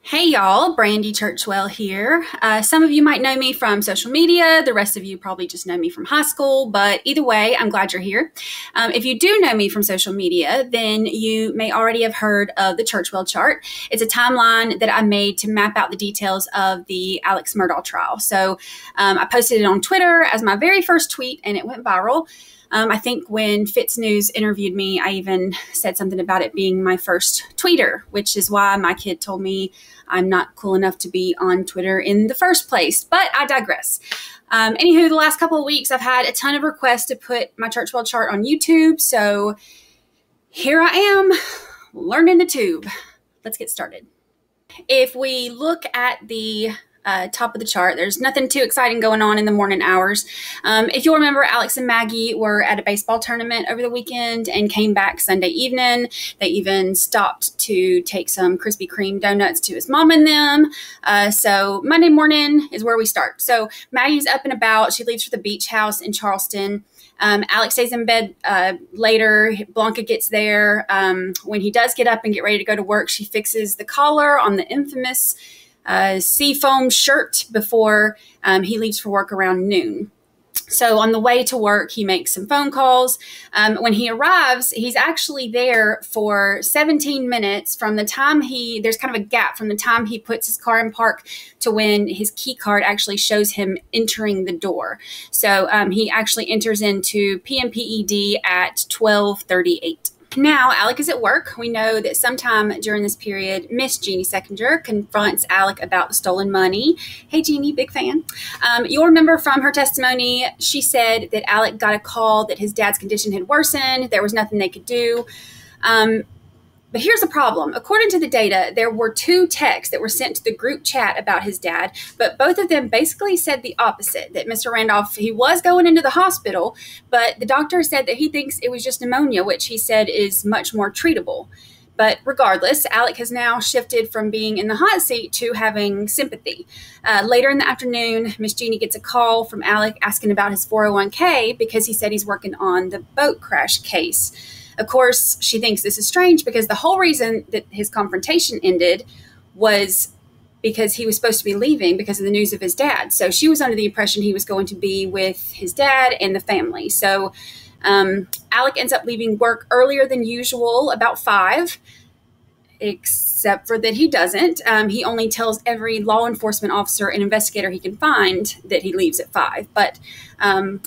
Hey y'all, Brandy Churchwell here. Some of you might know me from social media. The rest of you probably just know me from high school, but either way, I'm glad you're here. If you do know me from social media, then you may already have heard of the ChurchwellChart. It's a timeline that I made to map out the details of the Alex Murdaugh trial. So I posted it on Twitter as my very first tweet and it went viral. I think when Fitz News interviewed me, I even said something about it being my first tweeter, which is why my kid told me I'm not cool enough to be on Twitter in the first place. But I digress. Anywho, the last couple of weeks, I've had a ton of requests to put my ChurchwellChart on YouTube. So here I am, learning the tube. Let's get started. If we look at the top of the chart, there's nothing too exciting going on in the morning hours. If you'll remember, Alex and Maggie were at a baseball tournament over the weekend and came back Sunday evening. They even stopped to take some Krispy Kreme donuts to his mom and them. So Monday morning is where we start. So Maggie's up and about. She leaves for the beach house in Charleston. Alex stays in bed later. Blanca gets there. When he does get up and get ready to go to work, she fixes the collar on the infamous seafoam shirt before he leaves for work around noon. So on the way to work, he makes some phone calls. When he arrives, he's actually there for 17 minutes from the time there's kind of a gap from the time he puts his car in park to when his key card actually shows him entering the door. So he actually enters into PMPED at 12:38. Now, Alec is at work. We know that sometime during this period, Miss Jeannie Seconder confronts Alec about the stolen money. Hey, Jeannie, big fan. You'll remember from her testimony, she said that Alec got a call that his dad's condition had worsened. There was nothing they could do. But here's the problem. According to the data, there were 2 texts that were sent to the group chat about his dad, but both of them basically said the opposite, that Mr. Randolph, he was going into the hospital, but the doctor said that he thinks it was just pneumonia, which he said is much more treatable. But regardless, Alec has now shifted from being in the hot seat to having sympathy. Later in the afternoon, Miss Jeannie gets a call from Alec asking about his 401k because he said he's working on the boat crash case. Of course, she thinks this is strange because the whole reason that his confrontation ended was because he was supposed to be leaving because of the news of his dad. So she was under the impression he was going to be with his dad and the family. So Alec ends up leaving work earlier than usual, about 5, except for that he doesn't. He only tells every law enforcement officer and investigator he can find that he leaves at 5. But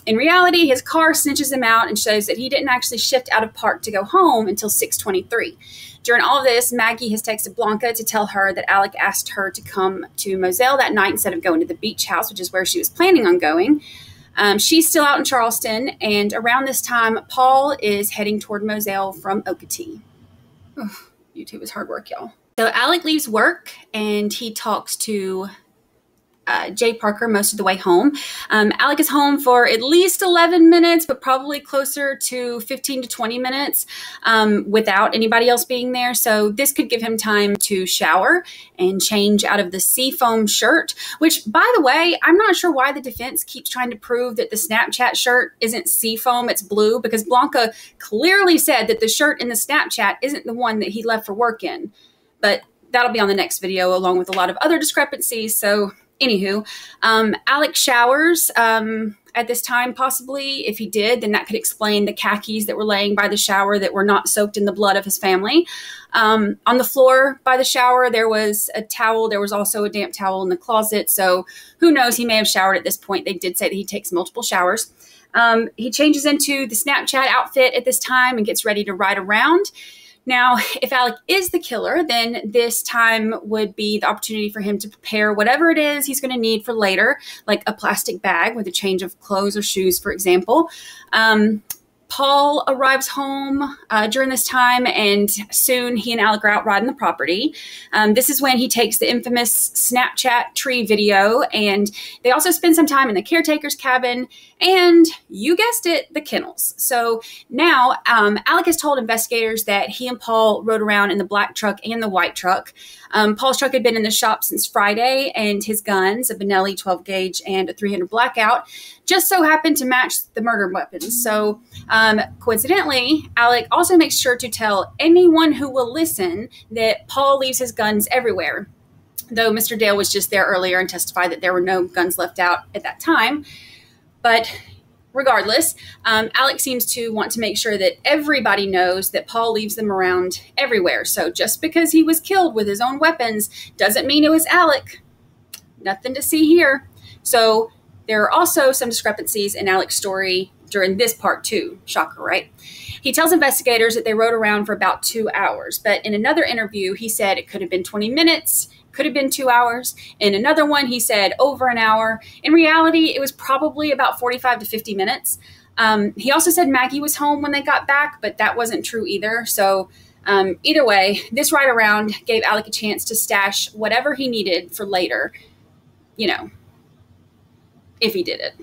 in reality, his car snitches him out and shows that he didn't actually shift out of park to go home until 6:23. During all of this, Maggie has texted Blanca to tell her that Alec asked her to come to Moselle that night instead of going to the beach house, which is where she was planning on going. She's still out in Charleston, and around this time, Paul is heading toward Moselle from Okatee. YouTube is hard work, y'all. So Alec leaves work and he talks to Jay Parker most of the way home. Alec is home for at least 11 minutes, but probably closer to 15 to 20 minutes without anybody else being there. So this could give him time to shower and change out of the seafoam shirt, which, by the way, I'm not sure why the defense keeps trying to prove that the Snapchat shirt isn't seafoam, it's blue, because Blanca clearly said that the shirt in the Snapchat isn't the one that he left for work in. But that'll be on the next video, along with a lot of other discrepancies. So anywho, Alec showers at this time, possibly. If he did, then that could explain the khakis that were laying by the shower that were not soaked in the blood of his family. On the floor by the shower, there was a towel. There was also a damp towel in the closet. So who knows? He may have showered at this point. They did say that he takes multiple showers. He changes into the Snapchat outfit at this time and gets ready to ride around. Now, if Alec is the killer, then this time would be the opportunity for him to prepare whatever it is he's going to need for later, like a plastic bag with a change of clothes or shoes, for example. Paul arrives home during this time, and soon he and Alec are out riding the property. This is when he takes the infamous Snapchat tree video, and they also spend some time in the caretaker's cabin, and you guessed it, the kennels. So now Alec has told investigators that he and Paul rode around in the black truck and the white truck. Paul's truck had been in the shop since Friday, and his guns, a Benelli 12 gauge and a 300 blackout, just so happened to match the murder weapons. So coincidentally, Alec also makes sure to tell anyone who will listen that Paul leaves his guns everywhere. though Mr. Dale was just there earlier and testified that there were no guns left out at that time. But regardless, Alex seems to want to make sure that everybody knows that Paul leaves them around everywhere. So just because he was killed with his own weapons doesn't mean it was Alec. Nothing to see here. So there are also some discrepancies in Alec's story during this part too. Shocker, right? He tells investigators that they rode around for about 2 hours, but in another interview, he said it could have been 20 minutes, could have been 2 hours. In another one, he said over an hour. In reality, it was probably about 45 to 50 minutes. He also said Maggie was home when they got back, but that wasn't true either. So either way, this ride around gave Alec a chance to stash whatever he needed for later, you know, if he did it.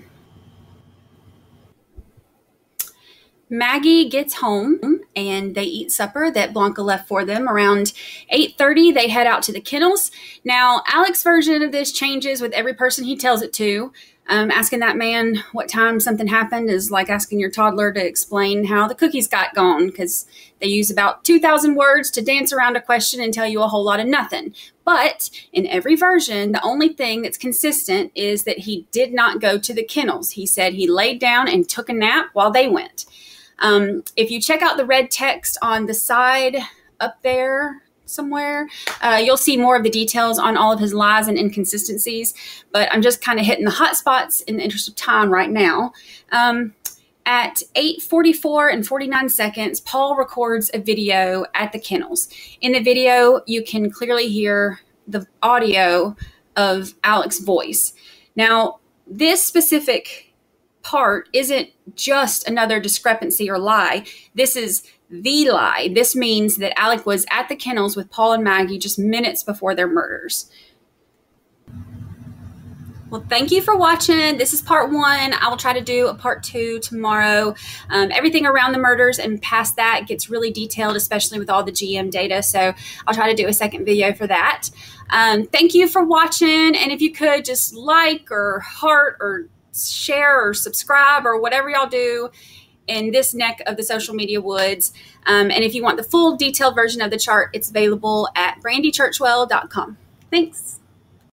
Maggie gets home and they eat supper that Blanca left for them. Around 8:30, they head out to the kennels. Now, Alec's version of this changes with every person he tells it to. Asking that man what time something happened is like asking your toddler to explain how the cookies got gone, because they use about 2,000 words to dance around a question and tell you a whole lot of nothing. But in every version, the only thing that's consistent is that he did not go to the kennels. He said he laid down and took a nap while they went. If you check out the red text on the side up there somewhere, you'll see more of the details on all of his lies and inconsistencies, but I'm just kind of hitting the hot spots in the interest of time right now. At 8:44 and 49 seconds, Paul records a video at the kennels. In the video, you can clearly hear the audio of Alec's voice. Now, this specific part isn't just another discrepancy or lie. This is the lie. This means that Alec was at the kennels with Paul and Maggie just minutes before their murders. Well, thank you for watching. This is part 1. I will try to do a part 2 tomorrow. Everything around the murders and past that gets really detailed, especially with all the GM data. So I'll try to do a second video for that. Thank you for watching. And if you could just like or heart or share or subscribe or whatever y'all do in this neck of the social media woods. And if you want the full detailed version of the chart, it's available at brandychurchwell.com. Thanks.